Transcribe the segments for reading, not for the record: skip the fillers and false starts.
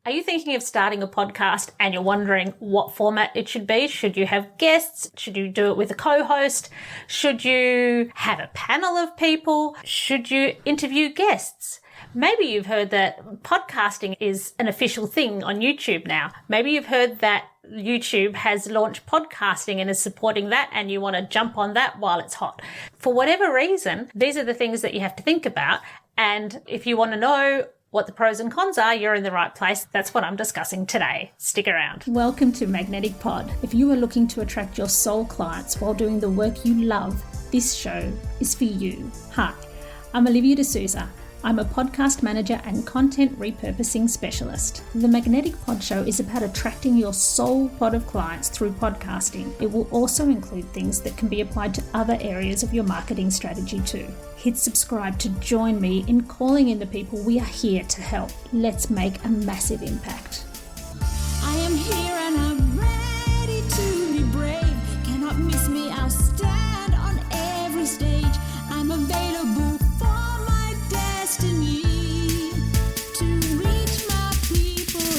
Are you thinking of starting a podcast and you're wondering what format it should be? Should you have guests? Should you do it with a co-host? Should you have a panel of people? Should you interview guests? Maybe you've heard that podcasting is an official thing on YouTube now. Maybe you've heard that YouTube has launched podcasting and is supporting that, and you want to jump on that while it's hot. For whatever reason, these are the things that you have to think about. And if you want to know what the pros and cons are, you're in the right place. That's what I'm discussing today. Stick around. Welcome to Magnetic Pod. If you are looking to attract your soul clients while doing the work you love, this show is for you. Hi, I'm Olivia D'Souza. I'm a podcast manager and content repurposing specialist. The Magnetic Pod Show is about attracting your soul pod of clients through podcasting. It will also include things that can be applied to other areas of your marketing strategy too. Hit subscribe to join me in calling in the people we are here to help. Let's make a massive impact. I am here and I'm ready to be brave. Cannot miss me, I'll stand on every stage. I'm available for my destiny to reach my people.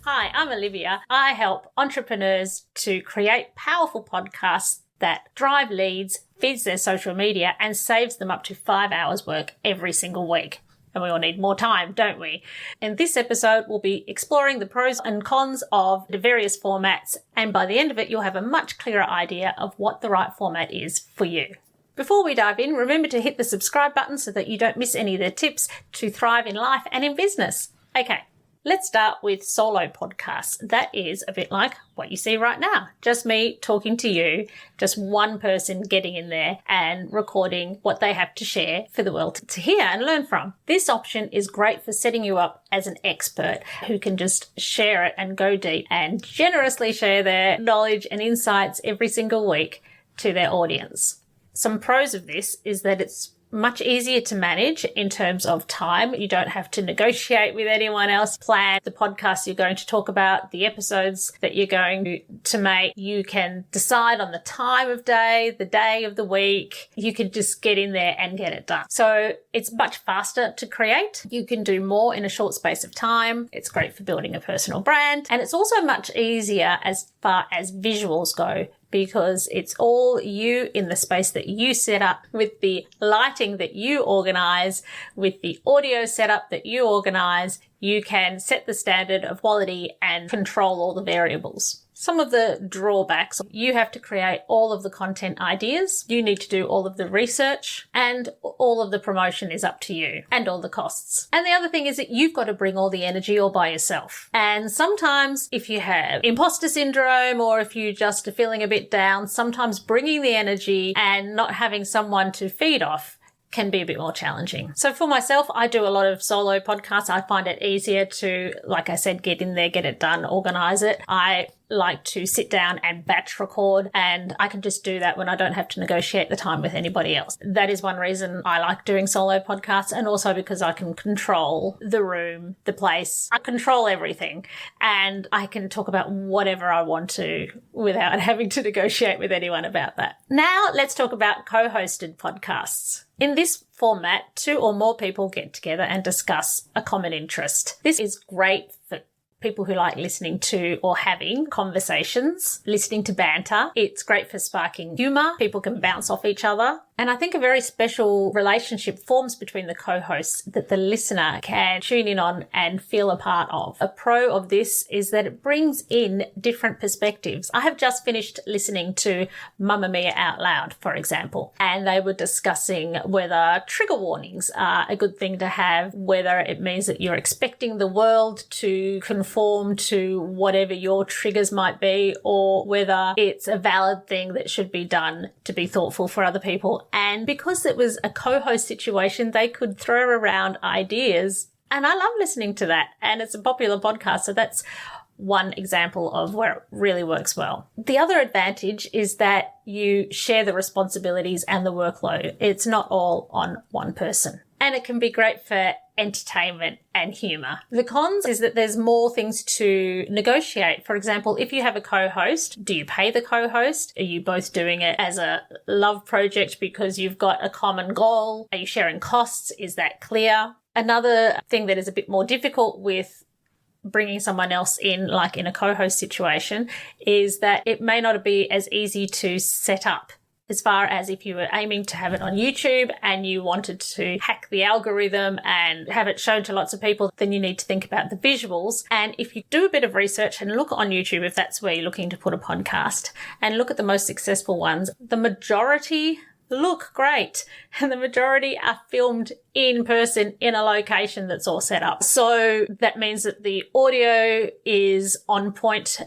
Hi, I'm Olivia. I help entrepreneurs to create powerful podcasts that drive leads, feeds their social media, and saves them up to 5 hours work every single week. And we all need more time, don't we? In this episode, we'll be exploring the pros and cons of the various formats, and by the end of it, you'll have a much clearer idea of what the right format is for you. Before we dive in, remember to hit the subscribe button so that you don't miss any of the tips to thrive in life and in business. Okay. Let's start with solo podcasts. That is a bit like what you see right now. Just me talking to you, just one person getting in there and recording what they have to share for the world to hear and learn from. This option is great for setting you up as an expert who can just share it and go deep and generously share their knowledge and insights every single week to their audience. Some pros of this is that it's much easier to manage in terms of time. You don't have to negotiate with anyone else, plan the podcast you're going to talk about, the episodes that you're going to make. You can decide on the time of day, the day of the week. You can just get in there and get it done. So it's much faster to create. You can do more in a short space of time. It's great for building a personal brand. And it's also much easier as far as visuals go, because it's all you in the space that you set up, with the lighting that you organize, with the audio setup that you organize. You can set the standard of quality and control all the variables. Some of the drawbacks: you have to create all of the content ideas, you need to do all of the research, and all of the promotion is up to you, and all the costs. And the other thing is that you've got to bring all the energy all by yourself. And sometimes if you have imposter syndrome, or if you just are feeling a bit down, sometimes bringing the energy and not having someone to feed off can be a bit more challenging. So for myself, I do a lot of solo podcasts. I find it easier to, like I said, get in there, get it done, organize it. I like to sit down and batch record, and I can just do that when I don't have to negotiate the time with anybody else. That is one reason I like doing solo podcasts, and also because I can control the room, the place. I control everything, and I can talk about whatever I want to without having to negotiate with anyone about that. Now let's talk about co-hosted podcasts. In this format, 2 or more people get together and discuss a common interest. This is great for people who like listening to or having conversations, listening to banter. It's great for sparking humor. People can bounce off each other. And I think a very special relationship forms between the co-hosts that the listener can tune in on and feel a part of. A pro of this is that it brings in different perspectives. I have just finished listening to Mamma Mia Out Loud, for example, and they were discussing whether trigger warnings are a good thing to have, whether it means that you're expecting the world to conform to whatever your triggers might be, or whether it's a valid thing that should be done to be thoughtful for other people. And because it was a co-host situation, they could throw around ideas. And I love listening to that. And it's a popular podcast. So that's one example of where it really works well. The other advantage is that you share the responsibilities and the workload. It's not all on one person. And it can be great for entertainment and humor. The cons is that there's more things to negotiate. For example, if you have a co-host, do you pay the co-host? Are you both doing it as a love project because you've got a common goal? Are you sharing costs? Is that clear? Another thing that is a bit more difficult with bringing someone else in, like in a co-host situation, is that it may not be as easy to set up. As far as if you were aiming to have it on YouTube and you wanted to hack the algorithm and have it shown to lots of people, then you need to think about the visuals. And if you do a bit of research and look on YouTube, if that's where you're looking to put a podcast, and look at the most successful ones, the majority look great and the majority are filmed in person in a location that's all set up. So that means that the audio is on point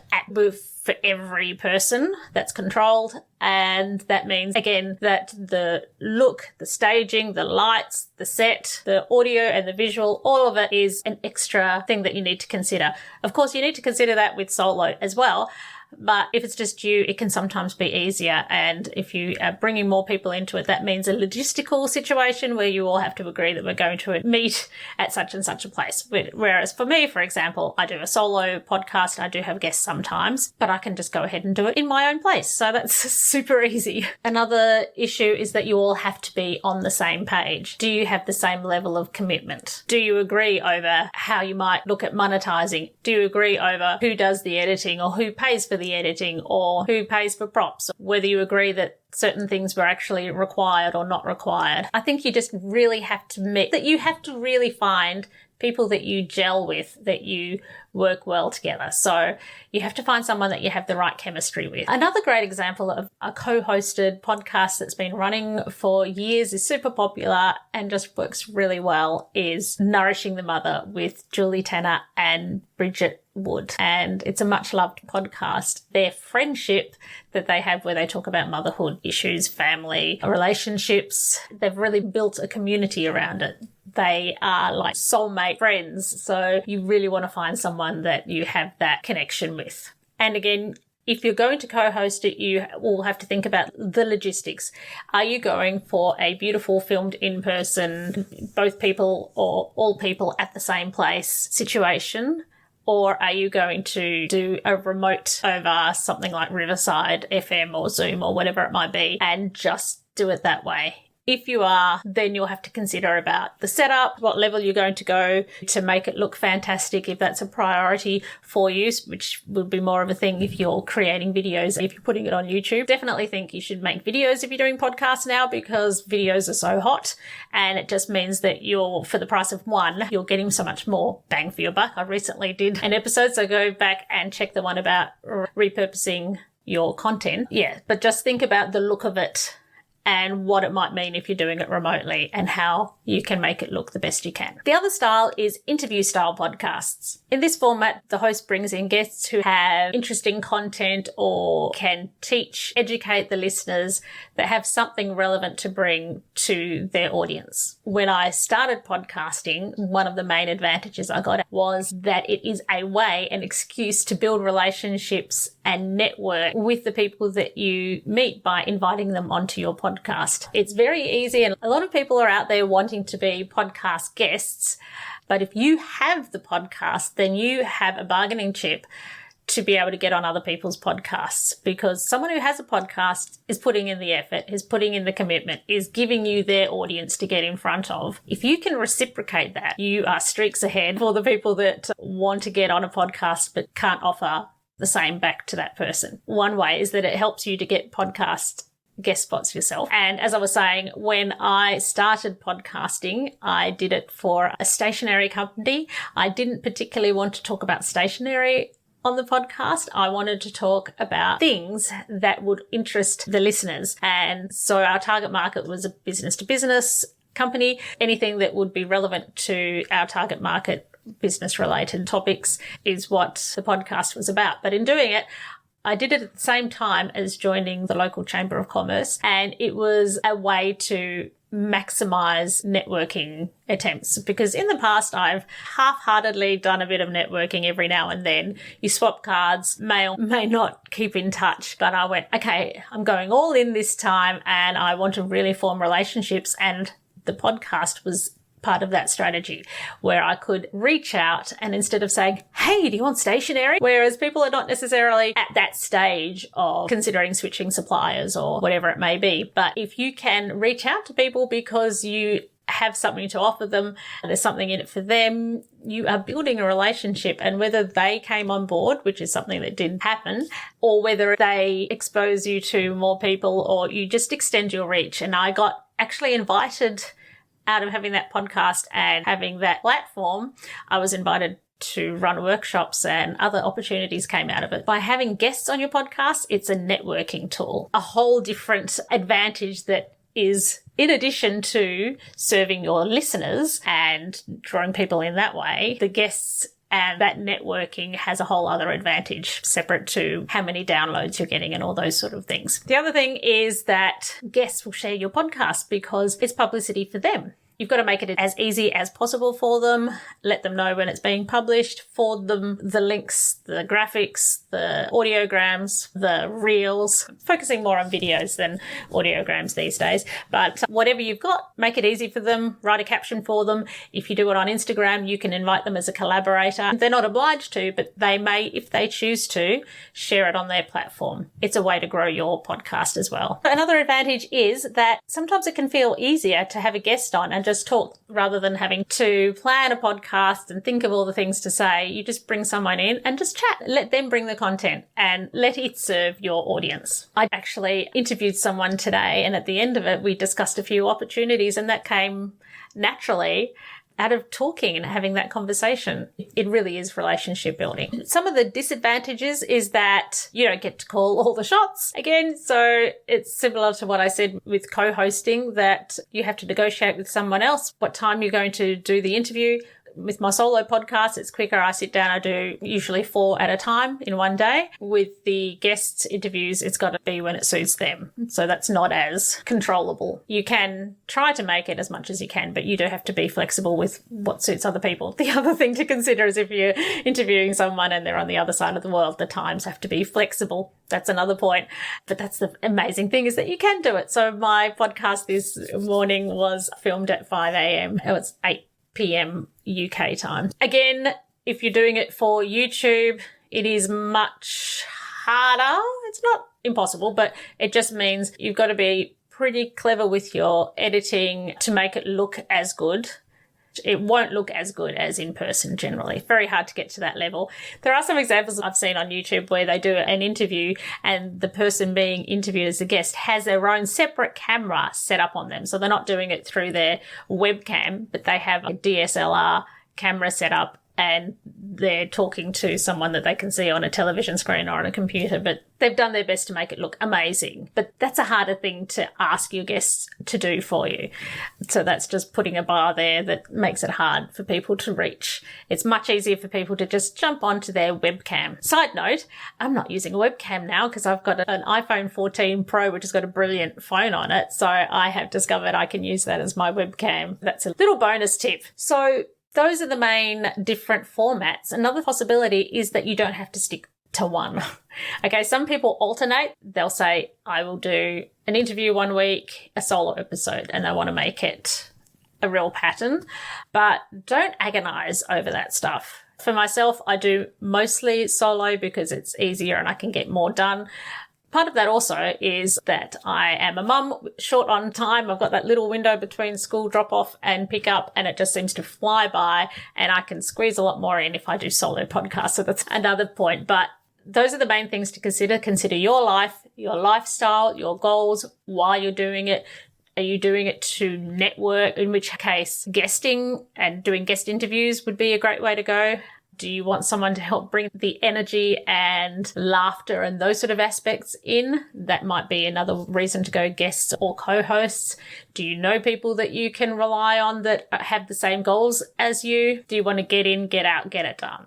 for every person that's controlled. And that means, again, that the look, the staging, the lights, the set, the audio and the visual, all of it is an extra thing that you need to consider. Of course, you need to consider that with solo as well. But if it's just you, it can sometimes be easier. And if you are bringing more people into it, that means a logistical situation where you all have to agree that we're going to meet at such and such a place. Whereas for me, for example, I do a solo podcast. I do have guests sometimes, but I can just go ahead and do it in my own place. So that's super easy. Another issue is that you all have to be on the same page. Do you have the same level of commitment? Do you agree over how you might look at monetizing? Do you agree over who does the editing or who pays for the editing or who pays for props, whether you agree that certain things were actually required or not required? I think you just really have to you have to really find people that you gel with, that you work well together. So you have to find someone that you have the right chemistry with. Another great example of a co-hosted podcast that's been running for years, is super popular and just works really well, is Nourishing the Mother with Julie Tanner and Bridget Wood. And it's a much loved podcast. Their friendship that they have, where they talk about motherhood issues, family, relationships, they've really built a community around it. They are like soulmate friends. So you really want to find someone that you have that connection with. And again, if you're going to co-host it, you will have to think about the logistics. Are you going for a beautiful filmed in person, both people or all people at the same place situation? Or are you going to do a remote over something like Riverside FM or Zoom or whatever it might be and just do it that way? If you are, then you'll have to consider about the setup, what level you're going to go to make it look fantastic, if that's a priority for you, which would be more of a thing if you're creating videos, if you're putting it on YouTube. Definitely think you should make videos if you're doing podcasts now, because videos are so hot, and it just means that for the price of one, you're getting so much more bang for your buck. I recently did an episode, so go back and check the one about repurposing your content. Yeah, but just think about the look of it and what it might mean if you're doing it remotely and how you can make it look the best you can. The other style is interview style podcasts. In this format, the host brings in guests who have interesting content or can educate the listeners, that have something relevant to bring to their audience. When I started podcasting, one of the main advantages I got was that it is an excuse to build relationships and network with the people that you meet by inviting them onto your podcast. It's very easy, and a lot of people are out there wanting to be podcast guests. But if you have the podcast, then you have a bargaining chip to be able to get on other people's podcasts, because someone who has a podcast is putting in the effort, is putting in the commitment, is giving you their audience to get in front of. If you can reciprocate that, you are streaks ahead for the people that want to get on a podcast but can't offer the same back to that person. One way is that it helps you to get podcast guest spots yourself. And as I was saying, when I started podcasting, I did it for a stationery company. I didn't particularly want to talk about stationery on the podcast. I wanted to talk about things that would interest the listeners. And so our target market was a business to business company. Anything that would be relevant to our target market, business related topics, is what the podcast was about. But in doing it, I did it at the same time as joining the local Chamber of Commerce, and it was a way to maximize networking attempts, because in the past I've half-heartedly done a bit of networking every now and then. You swap cards, may or may not keep in touch, but I went, okay, I'm going all in this time and I want to really form relationships, and the podcast was part of that strategy, where I could reach out and instead of saying, hey, do you want stationery? Whereas people are not necessarily at that stage of considering switching suppliers or whatever it may be. But if you can reach out to people because you have something to offer them, and there's something in it for them. You are building a relationship, and whether they came on board, which is something that didn't happen, or whether they expose you to more people or you just extend your reach. And I got actually invited out of having that podcast and having that platform. I was invited to run workshops and other opportunities came out of it. By having guests on your podcast, it's a networking tool, a whole different advantage that is in addition to serving your listeners and drawing people in that way, the guests and that networking has a whole other advantage separate to how many downloads you're getting and all those sort of things. The other thing is that guests will share your podcast because it's publicity for them. You've got to make it as easy as possible for them, let them know when it's being published, forward them the links, the graphics, the audiograms, the reels, focusing more on videos than audiograms these days. But whatever you've got, make it easy for them, write a caption for them. If you do it on Instagram, you can invite them as a collaborator. They're not obliged to, but they may, if they choose to, share it on their platform. It's a way to grow your podcast as well. Another advantage is that sometimes it can feel easier to have a guest on and just talk rather than having to plan a podcast and think of all the things to say. You just bring someone in and just chat. Let them bring the content and let it serve your audience. I actually interviewed someone today, and at the end of it, we discussed a few opportunities, and that came naturally out of talking and having that conversation. It really is relationship building. Some of the disadvantages is that you don't get to call all the shots again. So it's similar to what I said with co-hosting, that you have to negotiate with someone else what time you're going to do the interview. With my solo podcast, it's quicker. I sit down, I do usually 4 at a time in one day. With the guests interviews, it's got to be when it suits them. So that's not as controllable. You can try to make it as much as you can, but you do have to be flexible with what suits other people. The other thing to consider is if you're interviewing someone and they're on the other side of the world, the times have to be flexible. That's another point. But that's the amazing thing, is that you can do it. So my podcast this morning was filmed at 5 a.m. It was 8 p.m. UK time. Again, if you're doing it for YouTube, it is much harder. It's not impossible, but it just means you've got to be pretty clever with your editing to make it look as good. It won't look as good as in person generally. Very hard to get to that level. There are some examples I've seen on YouTube where they do an interview and the person being interviewed as a guest has their own separate camera set up on them. So they're not doing it through their webcam, but they have a DSLR camera set up and they're talking to someone that they can see on a television screen or on a computer, but they've done their best to make it look amazing. But that's a harder thing to ask your guests to do for you. So that's just putting a bar there that makes it hard for people to reach. It's much easier for people to just jump onto their webcam. Side note, I'm not using a webcam now because I've got an iPhone 14 Pro, which has got a brilliant phone on it. So I have discovered I can use that as my webcam. That's a little bonus tip. So those are the main different formats. Another possibility is that you don't have to stick to one. Okay, some people alternate. They'll say, I will do an interview one week, a solo episode, and they want to make it a real pattern. But don't agonize over that stuff. For myself, I do mostly solo because it's easier and I can get more done. Part of that also is that I am a mum, short on time. I've got that little window between school drop-off and pick-up, and it just seems to fly by, and I can squeeze a lot more in if I do solo podcasts. So that's another point. But those are the main things to consider. Consider your life, your lifestyle, your goals, why you're doing it. Are you doing it to network? In which case, guesting and doing guest interviews would be a great way to go. Do you want someone to help bring the energy and laughter and those sort of aspects in? That might be another reason to go guests or co-hosts. Do you know people that you can rely on that have the same goals as you? Do you want to get in, get out, get it done?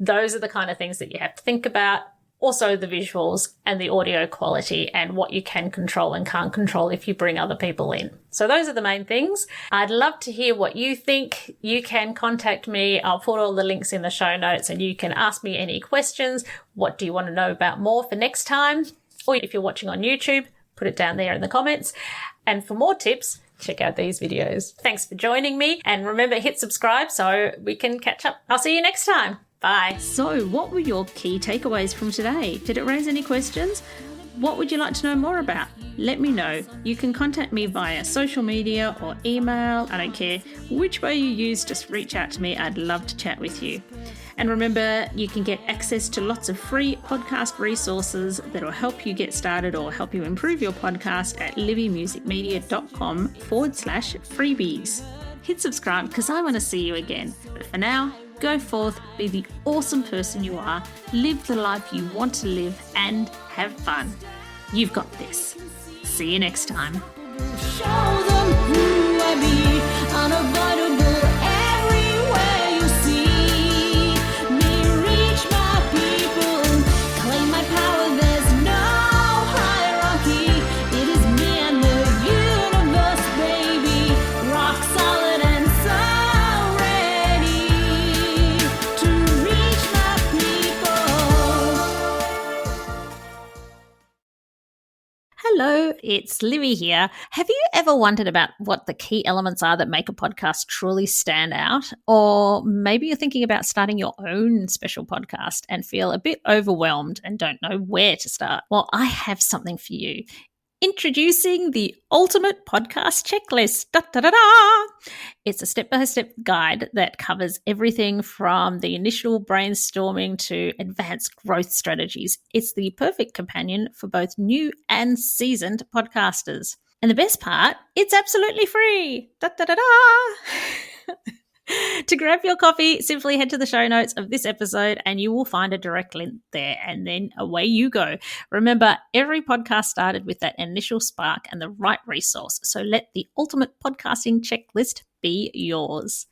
Those are the kind of things that you have to think about. Also the visuals and the audio quality and what you can control and can't control if you bring other people in. So those are the main things. I'd love to hear what you think. You can contact me. I'll put all the links in the show notes and you can ask me any questions. What do you want to know about more for next time? Or if you're watching on YouTube, put it down there in the comments. And for more tips, check out these videos. Thanks for joining me. And remember, hit subscribe so we can catch up. I'll see you next time. Bye. So, what were your key takeaways from today? Did it raise any questions? What would you like to know more about? Let me know. You can contact me via social media or email. I don't care which way you use, just reach out to me. I'd love to chat with you. And remember, you can get access to lots of free podcast resources that will help you get started or help you improve your podcast at livymusicmedia.com/freebies. Hit subscribe because I want to see you again. But for now, go forth, be the awesome person you are, live the life you want to live, and have fun. You've got this. See you next time. Show them who I be, unavoidable everywhere you see me. Reach my people, claim my power. There's no hierarchy. It is me and the universe, baby. Rock solid and so ready to reach my people. Hello, it's Livy here. Have you ever wondered about what the key elements are that make a podcast truly stand out? Or maybe you're thinking about starting your own special podcast and feel a bit overwhelmed and don't know where to start. Well, I have something for you. Introducing the Ultimate Podcast Checklist. Da, da, da, da. It's a step-by-step guide that covers everything from the initial brainstorming to advanced growth strategies. It's the perfect companion for both new and seasoned podcasters. And the best part, it's absolutely free. Da, da, da, da. To grab your copy, simply head to the show notes of this episode and you will find a direct link there, and then away you go. Remember, every podcast started with that initial spark and the right resource, so let the Ultimate Podcasting Checklist be yours.